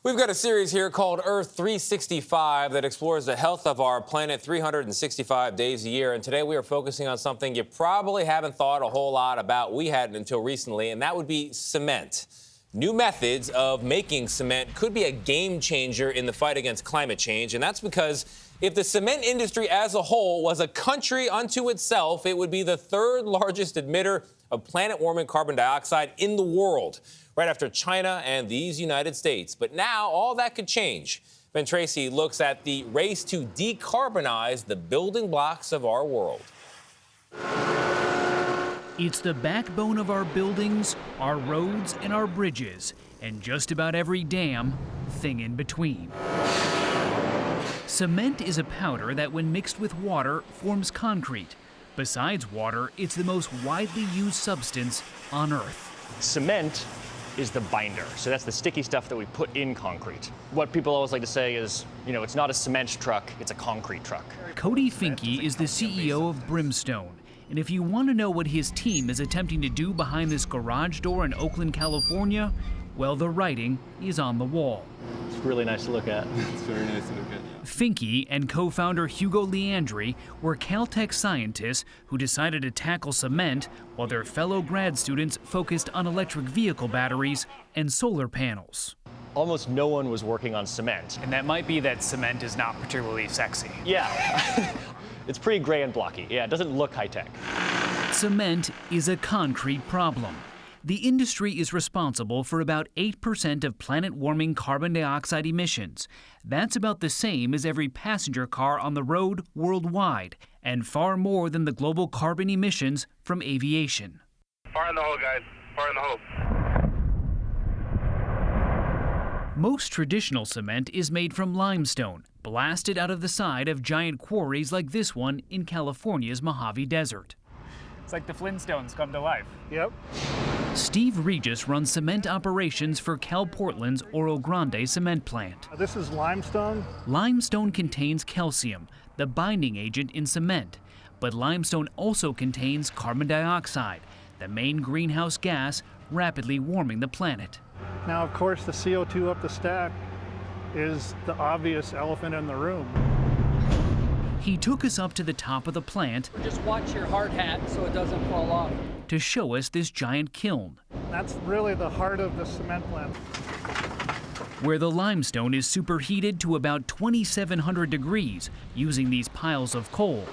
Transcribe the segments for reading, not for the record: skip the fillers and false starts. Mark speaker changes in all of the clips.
Speaker 1: We've got a series here called Earth 365 that explores the health of our planet 365 days a year. And today we are focusing on something you probably haven't thought a whole lot about. We hadn't until recently, and that would be cement. New methods of making cement could be a game changer in the fight against climate change. And that's because if the cement industry as a whole was a country unto itself, it would be the third largest emitter of planet-warming carbon dioxide in the world, right after China and these United States. But now all that could change. Ben Tracy looks at the race to decarbonize the building blocks of our world.
Speaker 2: It's the backbone of our buildings, our roads, and our bridges, and just about every damn thing in between. Cement is a powder that, when mixed with water, forms concrete. Besides water, it's the most widely used substance on Earth.
Speaker 3: Cement is the binder, so that's the sticky stuff that we put in concrete. What people always like to say is, it's not a cement truck, it's a concrete truck.
Speaker 2: Cody Finke is the CEO of Brimstone. And if you want to know what his team is attempting to do behind this garage door in Oakland, California, well, the writing is on the wall.
Speaker 3: It's really nice to look at.
Speaker 4: It's very nice to look at, yeah.
Speaker 2: Finke and co-founder Hugo Leandri were Caltech scientists who decided to tackle cement while their fellow grad students focused on electric vehicle batteries and solar panels.
Speaker 3: Almost no one was working on cement.
Speaker 5: And that might be that cement is not particularly sexy.
Speaker 3: Yeah. It's pretty gray and blocky. Yeah, it doesn't look high-tech.
Speaker 2: Cement is a concrete problem. The industry is responsible for about 8% of planet-warming carbon dioxide emissions. That's about the same as every passenger car on the road worldwide, and far more than the global carbon emissions from aviation.
Speaker 6: Fire in the hole, guys. Fire in the hole.
Speaker 2: Most traditional cement is made from limestone, blasted out of the side of giant quarries like this one in California's Mojave Desert.
Speaker 5: It's like the Flintstones come to life.
Speaker 6: Yep.
Speaker 2: Steve Regis runs cement operations for Cal Portland's Oro Grande cement plant.
Speaker 6: This is limestone.
Speaker 2: Limestone contains calcium, the binding agent in cement. But limestone also contains carbon dioxide, the main greenhouse gas rapidly warming the planet.
Speaker 6: Now, of course, the CO2 up the stack is the obvious elephant in the room.
Speaker 2: He took us up to the top of the plant.
Speaker 7: Just watch your hard hat so it doesn't fall off.
Speaker 2: To show us this giant kiln.
Speaker 6: That's really the heart of the cement plant.
Speaker 2: Where the limestone is superheated to about 2,700 degrees using these piles of coal.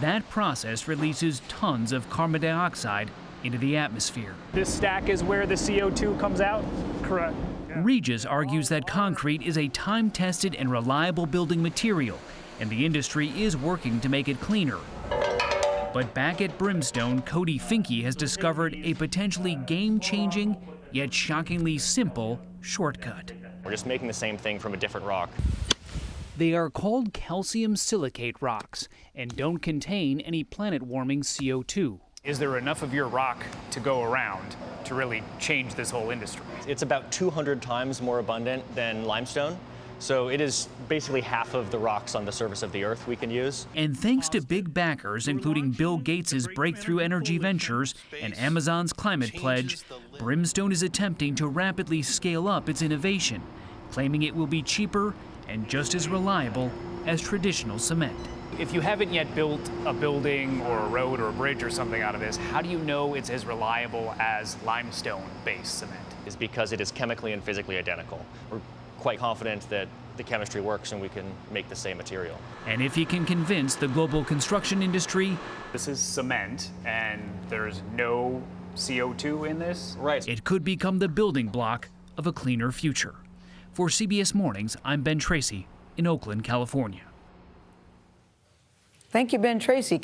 Speaker 2: That process releases tons of carbon dioxide into the atmosphere.
Speaker 5: This stack is where the CO2 comes out?
Speaker 6: Correct. Yeah.
Speaker 2: Regis argues that concrete is a time-tested and reliable building material, and the industry is working to make it cleaner. But back at Brimstone, Cody Finke has discovered a potentially game-changing, yet shockingly simple shortcut.
Speaker 3: We're just making the same thing from a different rock.
Speaker 2: They are called calcium silicate rocks and don't contain any planet-warming CO2.
Speaker 5: Is there enough of your rock to go around to really change this whole industry?
Speaker 3: It's about 200 times more abundant than limestone. So it is basically half of the rocks on the surface of the Earth we can use.
Speaker 2: And thanks to big backers, including Bill Gates' Breakthrough Energy Ventures and Amazon's Climate Pledge, Brimstone is attempting to rapidly scale up its innovation, claiming it will be cheaper and just as reliable as traditional cement.
Speaker 5: If you haven't yet built a building or a road or a bridge or something out of this, how do you know it's as reliable as limestone-based cement?
Speaker 3: Is because it is chemically and physically identical. We're quite confident that the chemistry works and we can make the same material.
Speaker 2: And if he can convince the global construction industry,
Speaker 5: This is cement and there's no CO2 in this?
Speaker 3: Right.
Speaker 2: it could become the building block of a cleaner future. For CBS Mornings, I'm Ben Tracy in Oakland, California.
Speaker 8: Thank you, Ben Tracy.